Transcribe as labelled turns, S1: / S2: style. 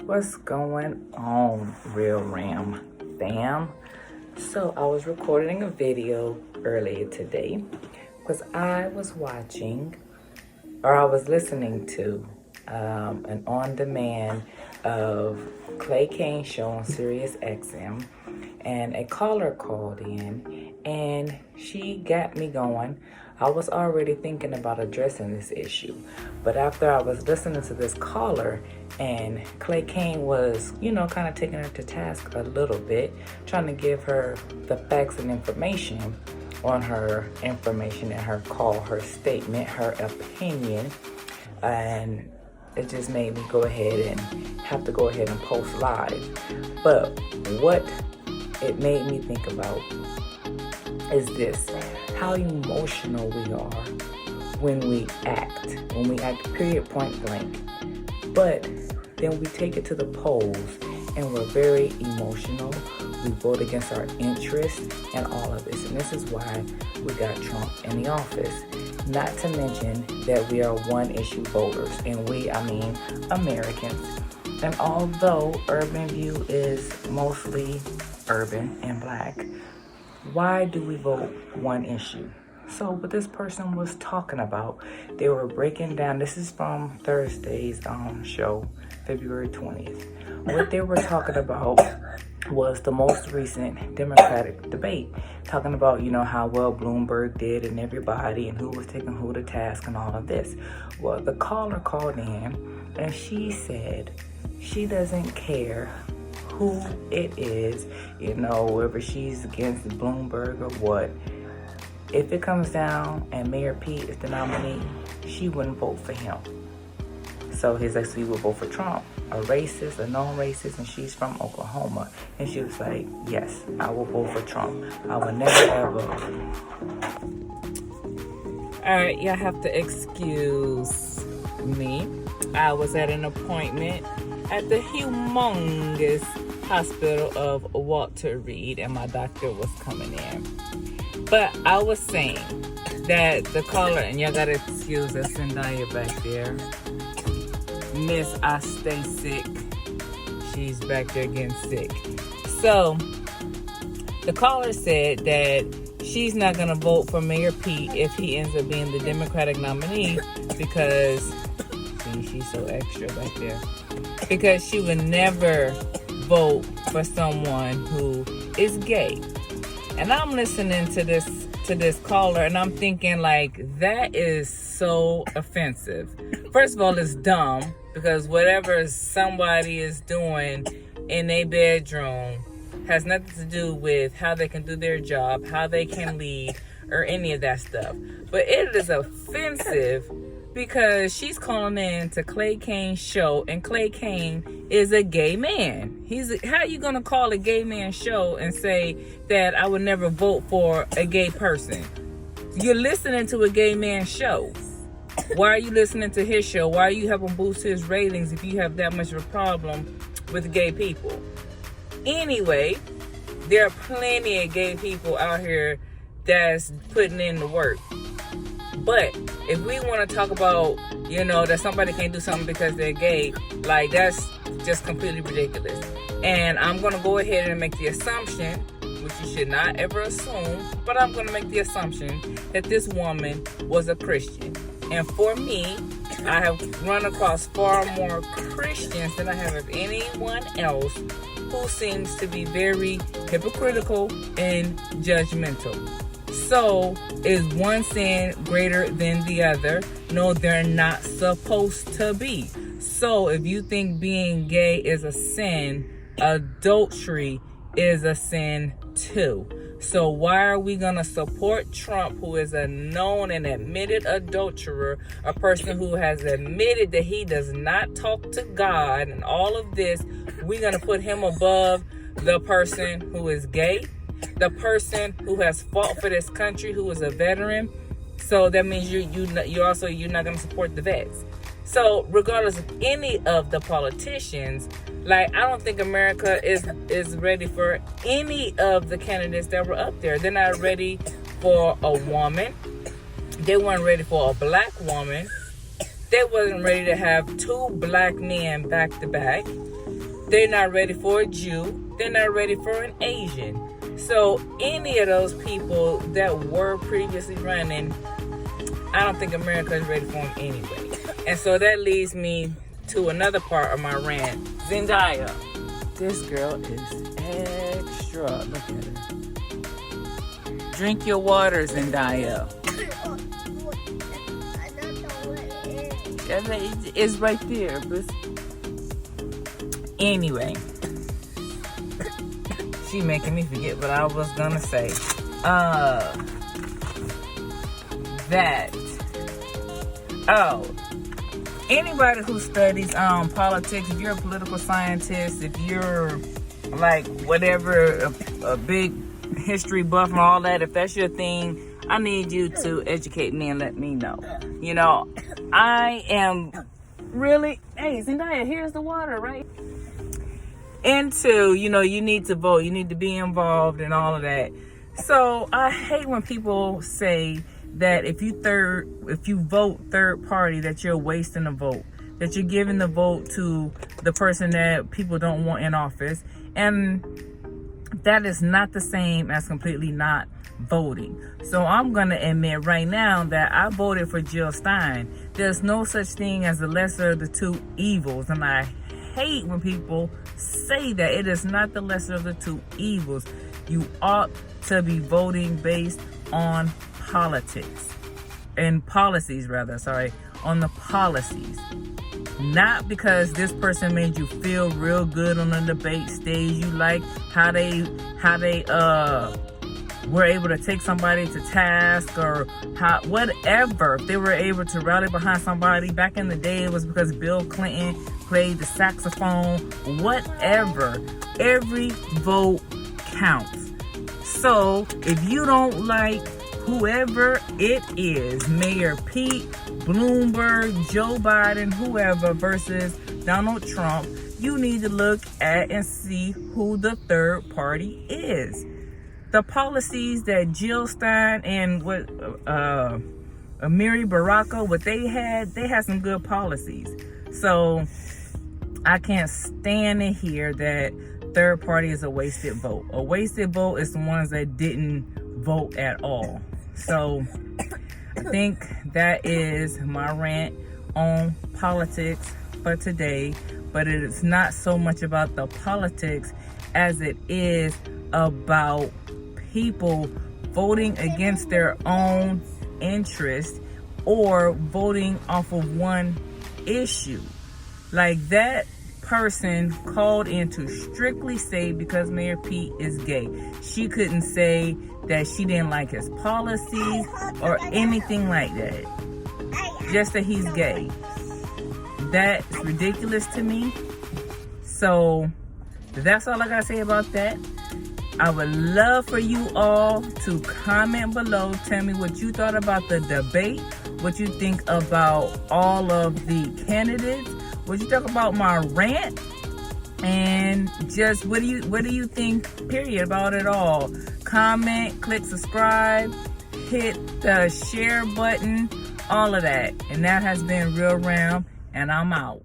S1: What's going on, RealRam fam? So I was recording a video earlier today because I was listening to an on-demand of Clay Kane's show on SiriusXM, and a caller called in and she got me going. I was already thinking about addressing this issue, but after I was listening to this caller and Clay Kane was, kind of taking her to task a little bit, trying to give her the facts and information on her information in her call, her statement, her opinion, and it just made me go ahead and have to go ahead and post live. But what it made me think about is this: how emotional we are when we act period, point blank. But then we take it to the polls and we're very emotional. We vote against our interests and all of this. And this is why we got Trump in the office. Not to mention that we are one issue voters, and I mean Americans. And although Urban View is mostly urban and black, why do we vote one issue? So what this person was talking about, they were breaking down, this is from Thursday's show, February 20th. What they were talking about was the most recent Democratic debate, talking about, how well Bloomberg did and everybody and who was taking who to task and all of this. Well, the caller called in and she said she doesn't care who it is, whether she's against Bloomberg or what. If it comes down and Mayor Pete is the nominee, she wouldn't vote for him. So he's like, so you would vote for Trump, a racist, a non-racist, and she's from Oklahoma. And she was like, yes, I will vote for Trump. I will never ever. All right, y'all have to excuse me. I was at an appointment at the humongous hospital of Walter Reed, and my doctor was coming in. But I was saying that the caller, and y'all gotta excuse us, Zendaya back there. Miss, I stay sick. She's back there getting sick. So the caller said that she's not gonna vote for Mayor Pete if he ends up being the Democratic nominee because, see, she's so extra back there. Because she would never vote for someone who is gay. And I'm listening to this caller and I'm thinking, like, that is so offensive. First of all, it's dumb because whatever somebody is doing in their bedroom has nothing to do with how they can do their job, how they can lead, or any of that stuff. But it is offensive because she's calling in to Clay Kane's show, and Clay Kane is a gay man. How are you gonna call a gay man show and say that I would never vote for a gay person? You're listening to a gay man show. Why are you listening to his show? Why are you helping boost his ratings if you have that much of a problem with gay people? Anyway, there are plenty of gay people out here that's putting in the work. But if we want to talk about, that somebody can't do something because they're gay, like, that's just completely ridiculous. And I'm going to go ahead and make the assumption, which you should not ever assume, but I'm going to make the assumption that this woman was a Christian. And for me, I have run across far more Christians than I have of anyone else who seems to be very hypocritical and judgmental. So, is one sin greater than the other? No, they're not supposed to be. So, if you think being gay is a sin, adultery is a sin too. So why are we going to support Trump, who is a known and admitted adulterer, a person who has admitted that he does not talk to God and all of this? We're going to put him above the person who is gay, the person who has fought for this country, who is a veteran. So that means you're not going to support the vets. So regardless of any of the politicians, like, I don't think America is ready for any of the candidates that were up there. They're not ready for a woman. They weren't ready for a black woman. They wasn't ready to have two black men back to back. They're not ready for a Jew. They're not ready for an Asian. So any of those people that were previously running, I don't think America is ready for them anyway. And so that leads me to another part of my rant. Zendaya. This girl is extra. Look at her. Drink your water, Zendaya. It's right there. But anyway. She making me forget what I was gonna say. Anybody who studies politics, if you're a political scientist, if you're like whatever, a big history buff and all that, if that's your thing, I need you to educate me and let me know. You know, I am really, hey, Zendaya, here's the water, right? Into, you know, you need to vote, you need to be involved and all of that. So I hate when people say that if you vote third party, that you're wasting a vote, that you're giving the vote to the person that people don't want in office. And that is not the same as completely not voting. So I'm going to admit right now that I voted for Jill Stein. There's no such thing as the lesser of the two evils. And I hate when people say that. It is not the lesser of the two evils. You ought to be voting based on politics and policies, on the policies, not because this person made you feel real good on the debate stage. You like how they were able to take somebody to task, or whatever. If they were able to rally behind somebody back in the day, it was because Bill Clinton played the saxophone. Whatever, every vote counts. So if you don't like whoever it is, Mayor Pete, Bloomberg, Joe Biden, whoever, versus Donald Trump, you need to look at and see who the third party is. The policies that Jill Stein and Amiri Baraka, what they had some good policies. So I can't stand to hear that third party is a wasted vote. A wasted vote is the ones that didn't vote at all. So I think that is my rant on politics for today. But it is not so much about the politics as it is about people voting against their own interest or voting off of one issue. Like that person called in to strictly say because Mayor Pete is gay. She couldn't say that she didn't like his policies or anything like that. Just that he's gay. That is ridiculous to me. So that's all I gotta say about that. I would love for you all to comment below. Tell me what you thought about the debate, what you think about all of the candidates, what you talk about my rant, and just what do you think, period, about it all. Comment, click subscribe, hit the share button, all of that. And that has been RealRam, and I'm out.